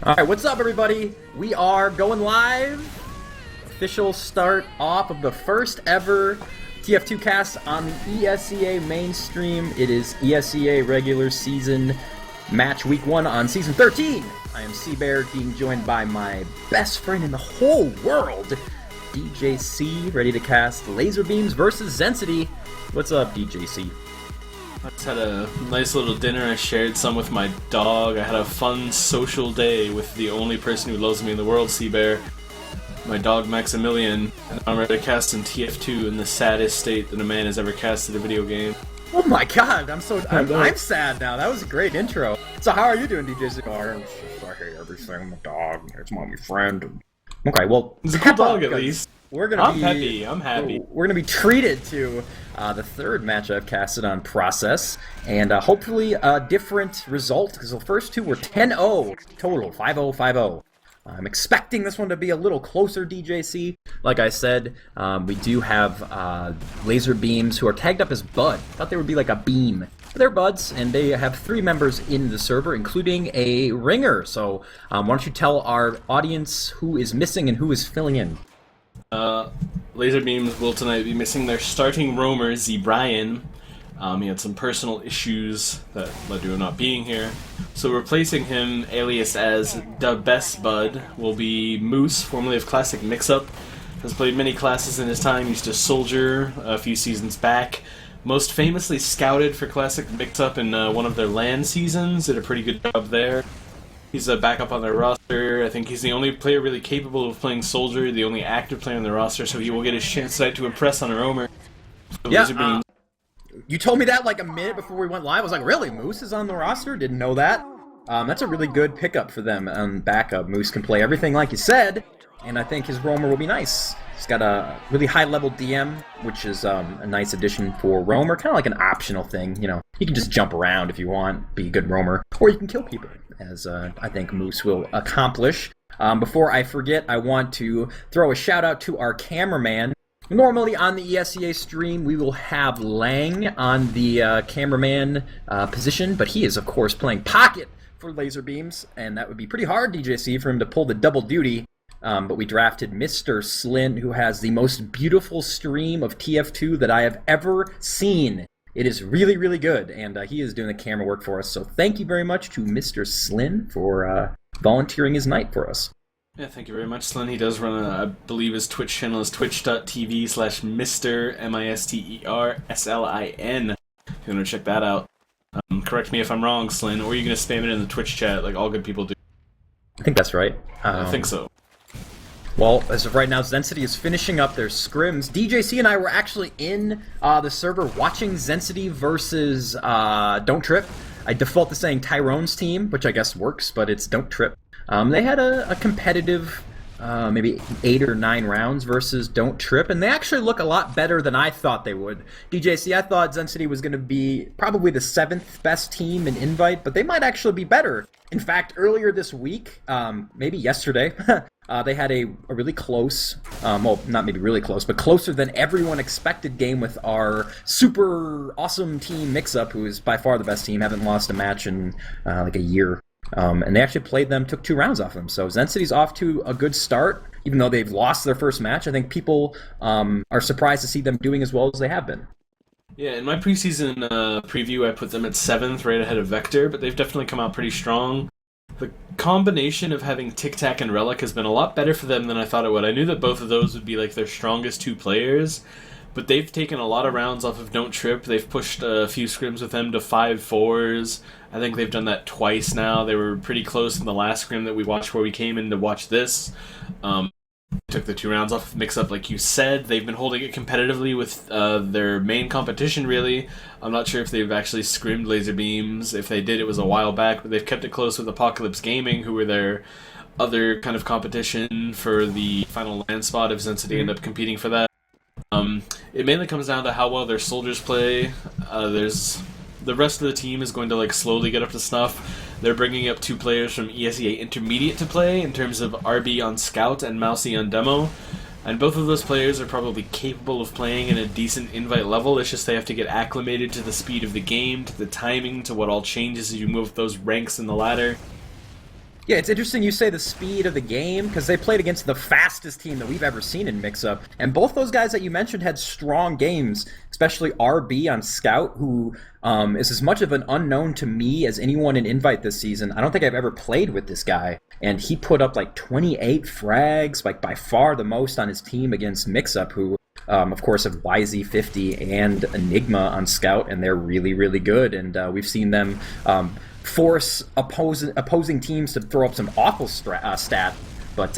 Alright, what's up everybody? We are going live. Official start off of the first ever TF2 cast on the ESEA mainstream. It is ESEA regular season match week 1 on season 13. I am CBear, being joined by my best friend in the whole world, DJC, ready to cast laser beams versus Zensity. What's up, DJC? I just had a nice little dinner. I shared some with my dog. I had a fun social day with the only person who loves me in the world, CBear, my dog Maximilian. And I'm ready to cast in TF2 in the saddest state that a man has ever casted a video game. Oh my god, I'm sad now. That was a great intro. So how are you doing, DJC? I hate everything. My dog, it's my friend. Okay, well, it's a good dog at least. I'm happy. We're gonna be treated to the third match I've casted on Process, and hopefully a different result, because the first two were 10-0 total, 5-0, 5-0. I'm expecting this one to be a little closer, DJC. Like I said, we do have laser beams who are tagged up as Bud. Thought they would be like a beam. But they're buds, and they have 3 members in the server, including a ringer. So why don't you tell our audience who is missing and who is filling in? Laser Beams will tonight be missing their starting roamer, Brian. He had some personal issues that led to him not being here. So replacing him, alias as the Best Bud, will be Moose, formerly of Classic Mix-Up. Has played many classes in his time, used to Soldier a few seasons back. Most famously scouted for Classic Mix-Up in one of their LAN seasons, did a pretty good job there. He's a backup on their roster. I think he's the only player really capable of playing Soldier, the only active player on the roster, so he will get his chance tonight to impress on a roamer. Yeah, you told me that like a minute before we went live. I was like, really? Moose is on the roster? Didn't know that. That's a really good pickup for them. Backup. Moose can play everything like you said, and I think his roamer will be nice. He's got a really high-level DM, which is a nice addition for roamer, kind of like an optional thing. You know, you can just jump around if you want, be a good roamer, or you can kill people, as I think Moose will accomplish. Before I forget, I want to throw a shout-out to our cameraman. Normally on the ESEA stream, we will have Lang on the cameraman position, but he is, of course, playing Pocket for laser beams, and that would be pretty hard, DJC, for him to pull the double duty. But we drafted MR SLIN, who has the most beautiful stream of TF2 that I have ever seen. It is really, really good, and he is doing the camera work for us. So thank you very much to MR SLIN for volunteering his night for us. Yeah, thank you very much, Slin. He does run I believe his Twitch channel is twitch.tv/Mr. MISTER SLIN. If you want to check that out. Correct me if I'm wrong, Slin, or are you going to spam it in the Twitch chat like all good people do? I think that's right. I think so. Well, as of right now, Zensity is finishing up their scrims. DJC and I were actually in the server watching Zensity versus Don't Trip. I default to saying Tyrone's team, which I guess works, but it's Don't Trip. They had a competitive, maybe 8 or 9 rounds versus Don't Trip, and they actually look a lot better than I thought they would. DJC, I thought Zensity was going to be probably the 7th best team in Invite, but they might actually be better. In fact, earlier this week, maybe yesterday, they had a really close, well, not maybe really close, but closer than everyone expected game with our super awesome team Mix-Up, who is by far the best team, haven't lost a match in like a year. And they actually played them, took 2 rounds off them. So Zensity's off to a good start, even though they've lost their first match. I think people are surprised to see them doing as well as they have been. Yeah, in my preseason preview, I put them at 7th, right ahead of Vector, but they've definitely come out pretty strong. The combination of having Tic Tac and Relic has been a lot better for them than I thought it would. I knew that both of those would be like their strongest 2 players, but they've taken a lot of rounds off of Don't Trip. They've pushed a few scrims with them to 5-4s. I think they've done that twice now. They were pretty close in the last scrim that we watched where we came in to watch this. Took the 2 rounds off of Mix-Up, like you said. They've been holding it competitively with their main competition, really. I'm not sure if they've actually scrimmed laser beams. If they did, it was a while back, but they've kept it close with Apocalypse Gaming, who were their other kind of competition for the final land spot if Zensity end up competing for that. It mainly comes down to how well their soldiers play. The rest of the team is going to like slowly get up to snuff. They're bringing up 2 players from ESEA Intermediate to play in terms of RB on Scout and Mousy on Demo. And both of those players are probably capable of playing at a decent invite level. It's just they have to get acclimated to the speed of the game, to the timing, to what all changes as you move those ranks in the ladder. Yeah, it's interesting you say the speed of the game, because they played against the fastest team that we've ever seen in Mix-Up, and both those guys that you mentioned had strong games, especially RB on Scout, who is as much of an unknown to me as anyone in Invite this season. I don't think I've ever played with this guy, and he put up like 28 frags, like by far the most on his team against Mix-Up, who of course have YZ50 and Enigma on Scout, and they're really, really good, and we've seen them force opposing teams to throw up some awful stat, but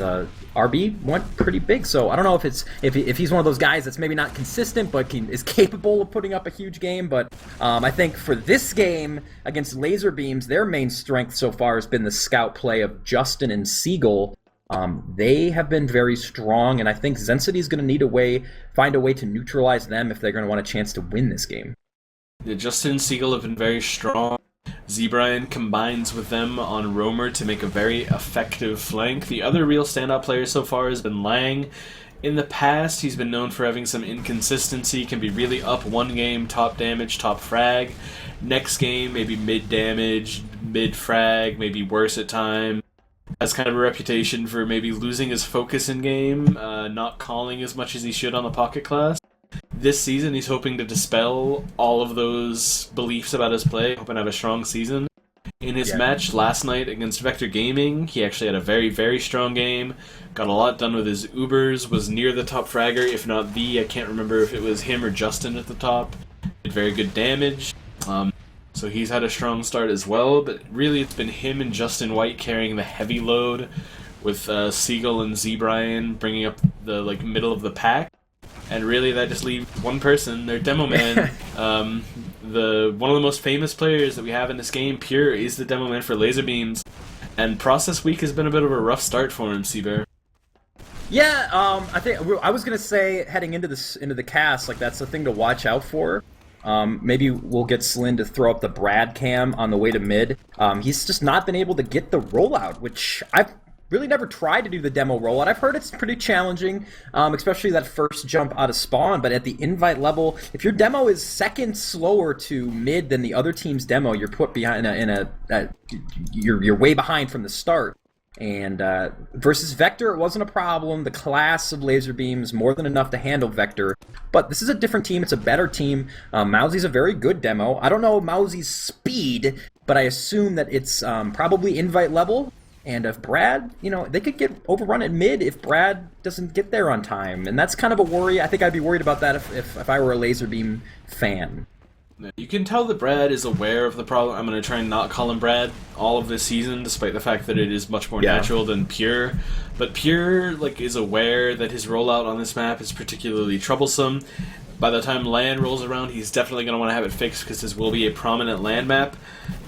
RB went pretty big. So I don't know if he's one of those guys that's maybe not consistent, but is capable of putting up a huge game. But I think for this game against Laser Beams, their main strength so far has been the scout play of Justin and Siegel. They have been very strong, and I think Zensity is going to need find a way to neutralize them if they're going to want a chance to win this game. Yeah, Justin and Siegel have been very strong. ZBrian combines with them on Roamer to make a very effective flank. The other real standout player so far has been Lang. In the past, he's been known for having some inconsistency, can be really up one game, top damage, top frag. Next game, maybe mid damage, mid frag, maybe worse at times. Has kind of a reputation for maybe losing his focus in game, not calling as much as he should on the pocket class. This season, he's hoping to dispel all of those beliefs about his play, hoping to have a strong season. In his match last night against Vector Gaming, he actually had a very, very strong game, got a lot done with his Ubers, was near the top fragger, if not I can't remember if it was him or Justin at the top. Did very good damage, so he's had a strong start as well, but really it's been him and Justin White carrying the heavy load, with Siegel and ZBrian bringing up the middle of the pack. And really, that just leaves one person, their demo man. One of the most famous players that we have in this game, Pure, is the demo man for Laser Beams. And Process Week has been a bit of a rough start for him, CBear. Yeah, I think I was gonna say heading into the cast, that's the thing to watch out for. Maybe we'll get SLIN to throw up the Brad cam on the way to mid. He's just not been able to get the rollout, which I've really never tried to do the demo rollout. I've heard it's pretty challenging, especially that first jump out of spawn, but at the invite level, if your demo is seconds slower to mid than the other team's demo, you're put behind you're way behind from the start. And versus Vector, it wasn't a problem. The class of Laser Beams more than enough to handle Vector. But this is a different team. It's a better team. Mousy's a very good demo. I don't know Mousy's speed, but I assume that it's probably invite level. And if Brad, they could get overrun at mid if Brad doesn't get there on time. And that's kind of a worry. I think I'd be worried about that if I were a Laser Beam fan. You can tell that Brad is aware of the problem. I'm going to try and not call him Brad all of this season, despite the fact that it is much more natural than Pure. But Pure, is aware that his rollout on this map is particularly troublesome. By the time land rolls around, he's definitely going to want to have it fixed because this will be a prominent land map.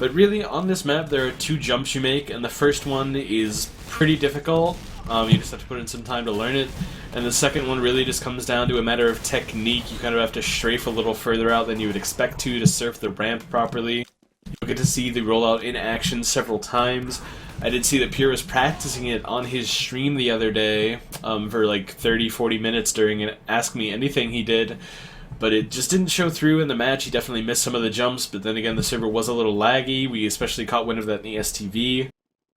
But really, on this map, there are two jumps you make, and the first one is pretty difficult. You just have to put in some time to learn it. And the second one really just comes down to a matter of technique. You kind of have to strafe a little further out than you would expect to surf the ramp properly. You'll get to see the rollout in action several times. I did see that Pure was practicing it on his stream the other day for 30-40 minutes during an Ask Me Anything he did, but it just didn't show through in the match. He definitely missed some of the jumps, but then again the server was a little laggy. We especially caught wind of that in the STV.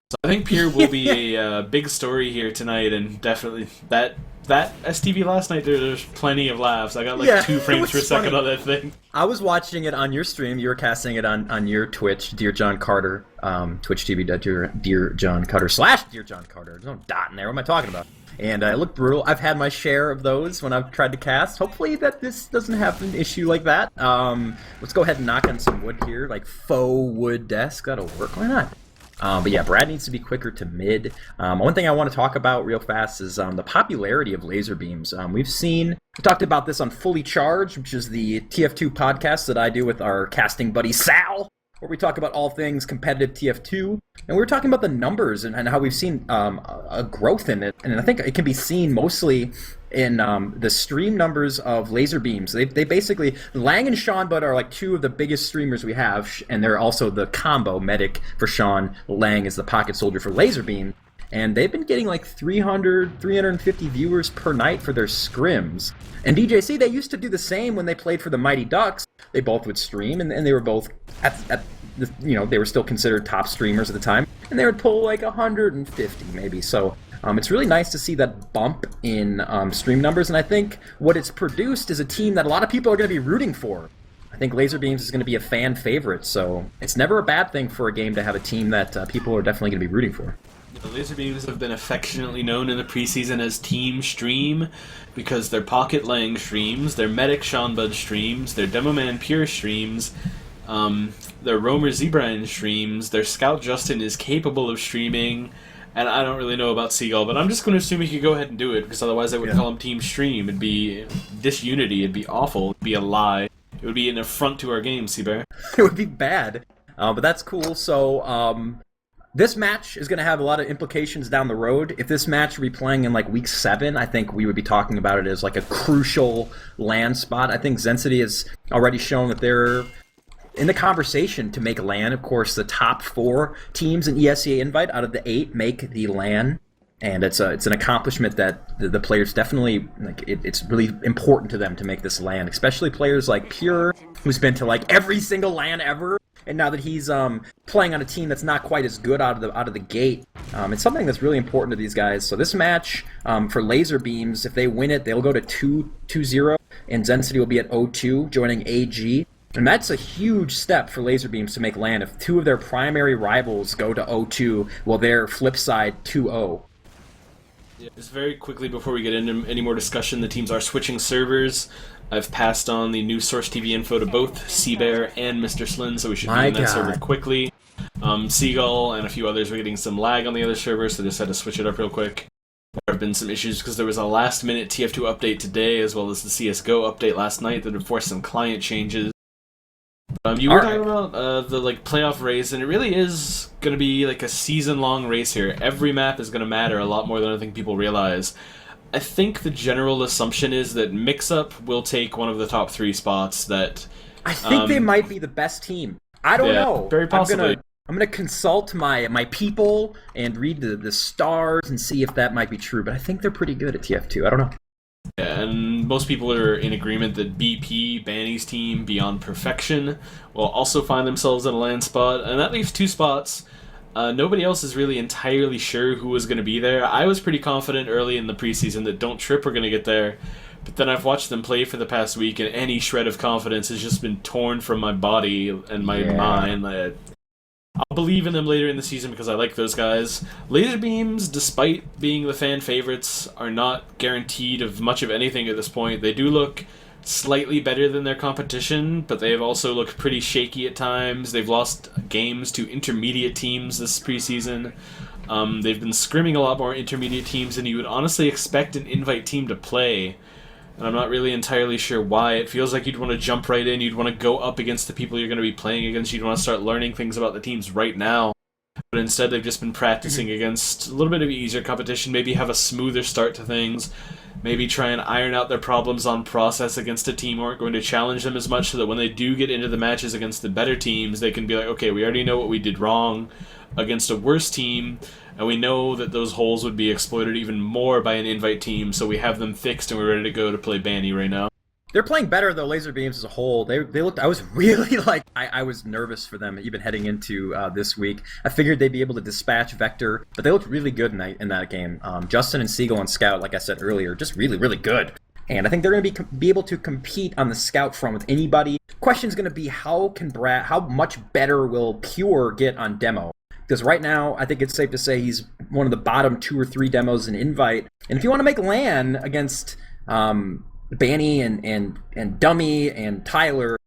So I think Pure will be a big story here tonight, and definitely that STV last night, there's plenty of laughs. I got 2 frames per second on that thing. I was watching it on your stream. You were casting it on your Twitch, Dear John Carter, Twitch TV, Dear John Carter / Dear John Carter. There's no dot in there. What am I talking about? And it looked brutal. I've had my share of those when I've tried to cast. Hopefully that this doesn't have an issue like that. Let's go ahead and knock on some wood here, faux wood desk. That'll work. Why not? But yeah, Brad needs to be quicker to mid. One thing I want to talk about real fast is the popularity of Laser Beams. We talked about this on Fully Charged, which is the TF2 podcast that I do with our casting buddy Sal, where we talk about all things competitive TF2. And we were talking about the numbers and how we've seen a growth in it. And I think it can be seen mostly in the stream numbers of Laser Beams. They basically, Lang and Sean Bud are 2 of the biggest streamers we have, and they're also the combo medic for Sean. Lang is the pocket soldier for Laser Beam. And they've been getting 300, 350 viewers per night for their scrims. And DJC, they used to do the same when they played for the Mighty Ducks. They both would stream, and they were both at they were still considered top streamers at the time, and they would pull like 150 maybe. So it's really nice to see that bump in stream numbers, and I think what it's produced is a team that a lot of people are going to be rooting for. I think Lazarbeams is going to be a fan favorite, so it's never a bad thing for a game to have a team that people are definitely going to be rooting for. The Lazarbeams have been affectionately known in the preseason as Team Stream because their Pocket Lang streams, their Medic Seanbud streams, their Demoman Pure streams, their Roamer Zebrine streams, their Scout Justin is capable of streaming, and I don't really know about Seagull, but I'm just going to assume he could go ahead and do it, because otherwise I wouldn't call him Team Stream. It'd be disunity, it'd be awful, it'd be a lie. It would be an affront to our game, CBear. It would be bad, but that's cool. So, this match is going to have a lot of implications down the road. If this match would be playing in like week 7, I think we would be talking about it as like a crucial LAN spot. I think Zensity has already shown that they're in the conversation to make LAN. Of course, the top 4 teams in ESEA Invite out of the 8 make the LAN. And it's an accomplishment that the players definitely, like, it's really important to them to make this LAN, especially players like Pure, who's been to like every single LAN ever, and now that he's playing on a team that's not quite as good out of the gate, it's something that's really important to these guys. So this match for Lazarbeams, if they win it, they'll go to 2-0, and Zensity will be at 0-2, joining AG. And that's a huge step for Lazarbeams to make LAN if 2 of their primary rivals go to 0-2, while their flip side 2-0. Yeah, just very quickly before we get into any more discussion, the teams are switching servers. I've passed on the new Source TV info to both CBear and MR SLIN, so we should be in that server quickly. Seagull and a few others were getting some lag on the other server, so they just had to switch it up real quick. There have been some issues because there was a last-minute TF2 update today, as well as the CSGO update last night that had forced some client changes. You were talking about the playoff race, and it really is going to be like a season-long race here. Every map is going to matter a lot more than I think people realize. I think the general assumption is that Mix-Up will take one of the top 3 spots. That I think they might be the best team. I don't know. Very possibly. I'm gonna consult my people and read the stars and see if that might be true. But I think they're pretty good at TF2. I don't know. Yeah, and most people are in agreement that BP, Banny's team, Beyond Perfection, will also find themselves in a LAN spot, and that leaves 2 spots. Nobody else is really entirely sure who was going to be there. I was pretty confident early in the preseason that Don't Trip were going to get there, but then I've watched them play for the past week, and any shred of confidence has just been torn from my body and my mind. I'll believe in them later in the season because I like those guys. Lazarbeams, despite being the fan favorites, are not guaranteed of much of anything at this point. They do look slightly better than their competition, but they have also looked pretty shaky at times. They've lost games to intermediate teams this preseason. They've been scrimming a lot more intermediate teams than you would honestly expect an invite team to play. And I'm not really entirely sure why. It feels like you'd want to jump right in, you'd want to go up against the people you're going to be playing against, you'd want to start learning things about the teams right now. But instead they've just been practicing against a little bit of easier competition, maybe have a smoother start to things, maybe try and iron out their problems on process against a team who aren't going to challenge them as much, so that when they do get into the matches against the better teams, they can be like, okay, we already know what we did wrong against a worse team, and we know that those holes would be exploited even more by an invite team, so we have them fixed and we're ready to go to play Banny right now. They're playing better though, Lazarbeams as a whole. They looked. I was really I was nervous for them even heading into this week. I figured they'd be able to dispatch Vector, but they looked really good in that game. Justin and Seagull and Scout, like I said earlier, just really good. And I think they're going to be able to compete on the Scout front with anybody. Question's going to be how much better will Pure get on demo? Because right now, I think it's safe to say he's one of the bottom 2 or 3 demos in Invite. And if you want to make LAN against Banny and Dummy and Tyler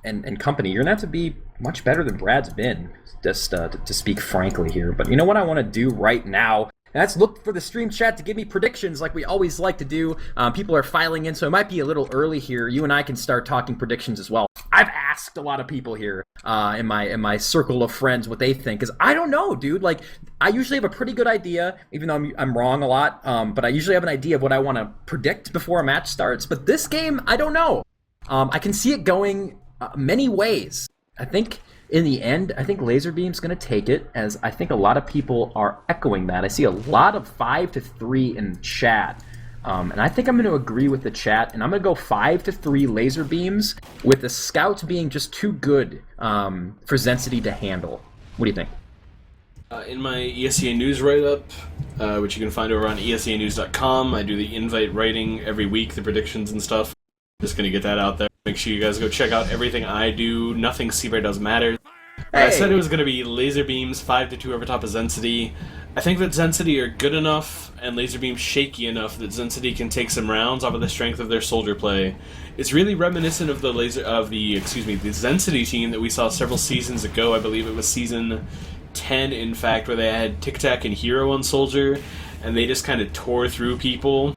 and company, you're going to have to be much better than Brad's been, just to speak frankly here. But you know what I want to do right now? That's look for the stream chat to give me predictions like we always like to do. People are filing in, so it might be a little early here. You and I can start talking predictions as well. I've asked a lot of people here in my circle of friends what they think, because I don't know, dude. Like, I usually have a pretty good idea, even though I'm wrong a lot, but I usually have an idea of what I want to predict before a match starts. But this game, I don't know. I can see it going many ways. I think in the end, I think Lazarbeam's going to take it, as I think a lot of people are echoing that. I see a lot of 5-3 in chat. And I think I'm going to agree with the chat, and I'm going to go 5-3 laser beams, with the scouts being just too good for Zensity to handle. What do you think? In my ESEA News write-up, which you can find over on ESEAnews.com, I do the invite writing every week, the predictions and stuff. Just going to get that out there. Make sure you guys go check out everything I do. Nothing CBear does matters. Hey. I said it was going to be laser beams, 5-2 over top of Zensity. I think that Zensity are good enough and laser beams shaky enough that Zensity can take some rounds off of the strength of their soldier play. It's really reminiscent of the Zensity team that we saw several seasons ago. I believe it was season 10, in fact, where they had Tic Tac and Hero on soldier, and they just kind of tore through people.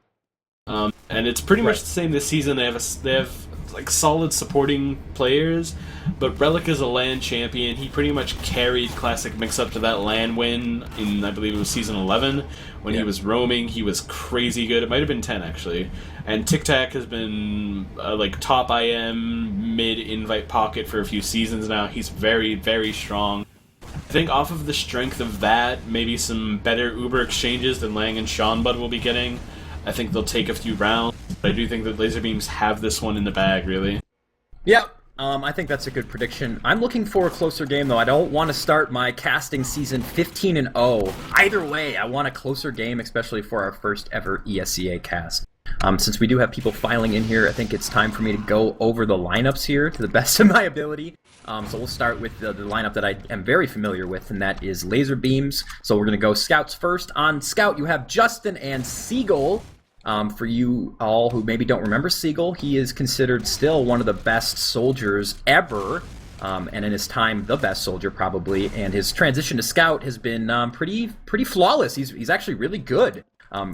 And it's pretty much the same this season. They have like solid supporting players, but Relic is a LAN champion. He pretty much carried Classic Mix-Up to that LAN win in, I believe it was season 11, when he was roaming. He was crazy good. It might have been 10, actually. And Tic Tac has been like top IM, mid-invite pocket for a few seasons now. He's very, very strong. I think off of the strength of that, maybe some better Uber exchanges than Lang and Seanbud will be getting, I think they'll take a few rounds. But I do think that laser beams have this one in the bag, really. Yep. I think that's a good prediction. I'm looking for a closer game, though. I don't want to start my casting season 15-0. Either way, I want a closer game, especially for our first ever ESEA cast. Since we do have people filing in here, I think it's time for me to go over the lineups here to the best of my ability. So we'll start with the lineup that I am very familiar with, and that is laser beams. So we're going to go scouts first. On scout, you have Justin and Seagull. For you all who maybe don't remember Seagull, he is considered still one of the best soldiers ever, and in his time, the best soldier probably. And his transition to scout has been pretty flawless. He's actually really good.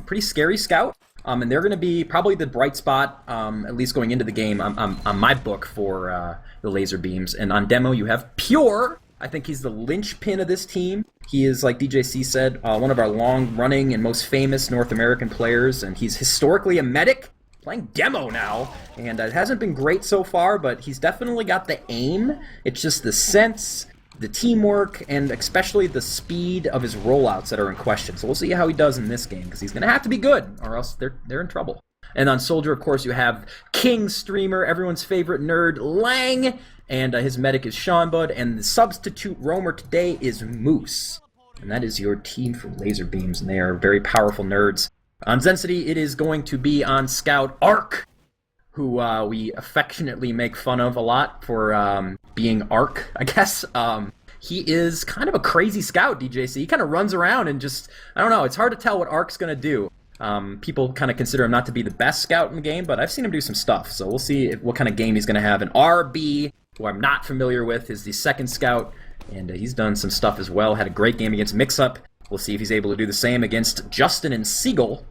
Pretty scary scout. And they're going to be probably the bright spot, at least going into the game, on my book for the laser beams. And on demo, you have Pure. I think he's the linchpin of this team. He is, like DJC said, one of our long-running and most famous North American players, and he's historically a medic, playing demo now, and it hasn't been great so far, but he's definitely got the aim. It's just the sense, the teamwork, and especially the speed of his rollouts that are in question. So we'll see how he does in this game, because he's going to have to be good, or else they're in trouble. And on Soldier, of course, you have King Streamer, everyone's favorite nerd, Lang, and his medic is Seanbud, and the substitute roamer today is Moose. And that is your team for laser beams, and they are very powerful nerds. On Zensity, it is going to be on Scout Arc, who we affectionately make fun of a lot for being Arc, I guess. He is kind of a crazy scout, DJC. He kind of runs around and just, I don't know, it's hard to tell what Arc's going to do. People kind of consider him not to be the best scout in the game, but I've seen him do some stuff, so we'll see what kind of game he's going to have. And RB, who I'm not familiar with, is the second scout, and he's done some stuff as well. Had a great game against Mix-Up. We'll see if he's able to do the same against Justin and Seagull.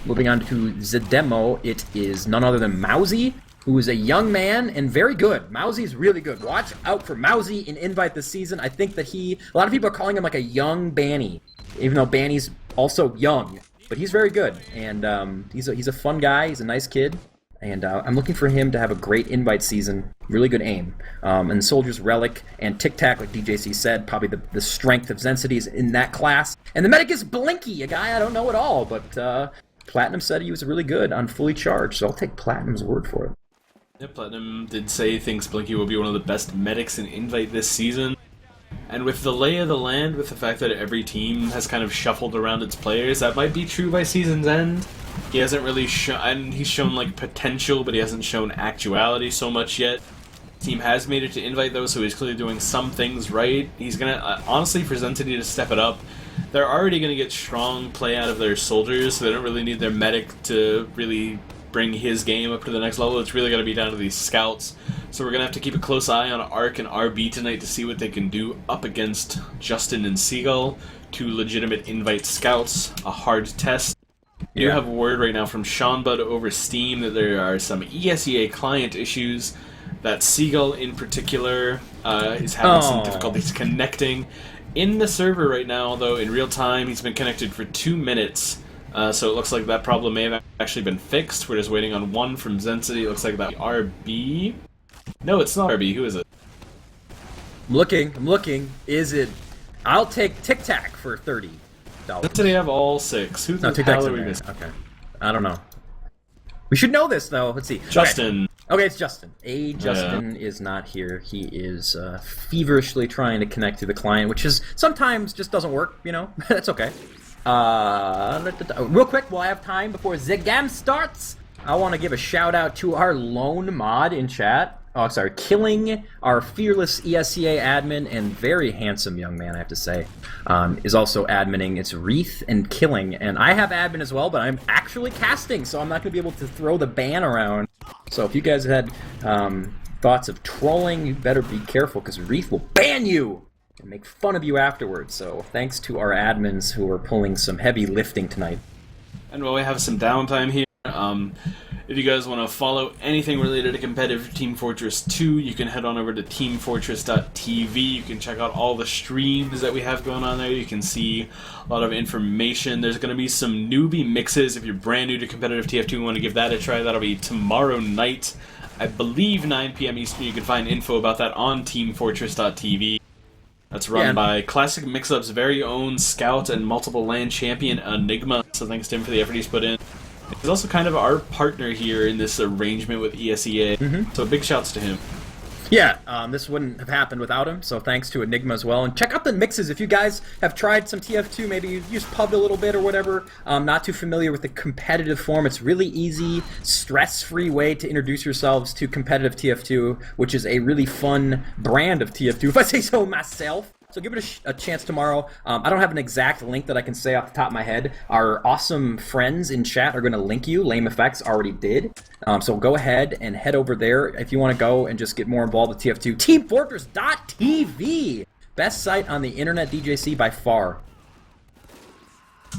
Moving on to the demo, it is none other than Mousy, who is a young man and very good. Mousy's really good. Watch out for Mousy in Invite this season. I think that a lot of people are calling him like a young Banny, even though Banny's also young. But he's very good, and he's a fun guy. He's a nice kid, and I'm looking for him to have a great Invite season. Really good aim. And Soldier's Relic and Tic Tac, like DJC said, probably the strength of Zensity is in that class. And the medic is Blinky, a guy I don't know at all, but Platinum said he was really good on fully charged, so I'll take Platinum's word for it. Yeah, Platinum did say he thinks Blinky will be one of the best medics in Invite this season. And with the lay of the land, with the fact that every team has kind of shuffled around its players, that might be true by season's end. He hasn't really shown, he's shown like potential, but he hasn't shown actuality so much yet. Team has made it to Invite though, so he's clearly doing some things right. He's gonna, honestly, for Zensity to step it up, they're already gonna get strong play out of their soldiers, so they don't really need their medic to really bring his game up to the next level. It's really gonna be down to these scouts. So we're going to have to keep a close eye on Arc and RB tonight to see what they can do up against Justin and Seagull, two legitimate Invite scouts, a hard test. We do have a word right now from Seanbud over Steam that there are some ESEA client issues, that Seagull in particular is having some difficulties connecting. In the server right now, though, in real time, he's been connected for 2 minutes, so it looks like that problem may have actually been fixed. We're just waiting on one from Zensity. It looks like that RB... No, it's not RB. Who is it? I'm looking. Is it... I'll take Tic Tac for $30. Did they have all 6? Who the hell are we missing? Okay. I don't know. We should know this, though. Let's see. Justin. Okay, it's Justin. Justin is not here. He is feverishly trying to connect to the client, which is sometimes just doesn't work, you know? That's okay. Real quick, while I have time before the game starts, I want to give a shout out to our lone mod in chat. Oh, sorry, Killing, our fearless ESEA admin and very handsome young man, I have to say, is also adminning. It's Wreath and Killing, and I have admin as well, but I'm actually casting, so I'm not going to be able to throw the ban around. So if you guys had thoughts of trolling, you better be careful, because Wreath will ban you and make fun of you afterwards. So thanks to our admins who are pulling some heavy lifting tonight. And while we have some downtime here, if you guys want to follow anything related to competitive Team Fortress 2, you can head on over to teamfortress.tv. You can check out all the streams that we have going on there. You can see a lot of information. There's going to be some newbie mixes. If you're brand new to competitive TF2 and want to give that a try, that'll be tomorrow night, I believe 9 p.m. Eastern. You can find info about that on teamfortress.tv. That's run by Classic Mix-Up's very own Scout and multiple land champion Enigma, so thanks to him for the effort he's put in. He's also kind of our partner here in this arrangement with ESEA, so big shouts to him. Yeah, this wouldn't have happened without him, so thanks to Enigma as well. And check out the mixes if you guys have tried some TF2, maybe you used PUBG a little bit or whatever, not too familiar with the competitive form. It's really easy, stress-free way to introduce yourselves to competitive TF2, which is a really fun brand of TF2, if I say so myself. So give it a chance tomorrow. I don't have an exact link that I can say off the top of my head. Our awesome friends in chat are going to link you. Lame Effects already did. So go ahead and head over there if you want to go and just get more involved with TF2. TeamFortress.tv! Best site on the internet, DJC, by far.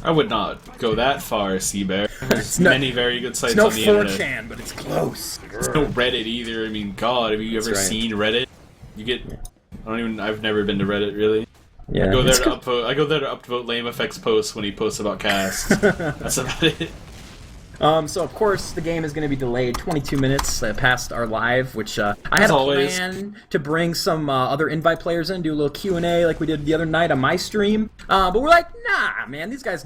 I would not go that far, CBear. There's many very good sites on the internet. It's no 4chan, but it's close. It's no Reddit either. I mean, God, have you ever seen Reddit? You get... I've never been to Reddit, really. Yeah, I go there to upvote Lame Effects posts when he posts about casts. That's about it. So of course the game is going to be delayed 22 minutes past our live, which I had a plan to bring some other invite players in, do a little Q&A like we did the other night on my stream. But we're like, nah, man, these guys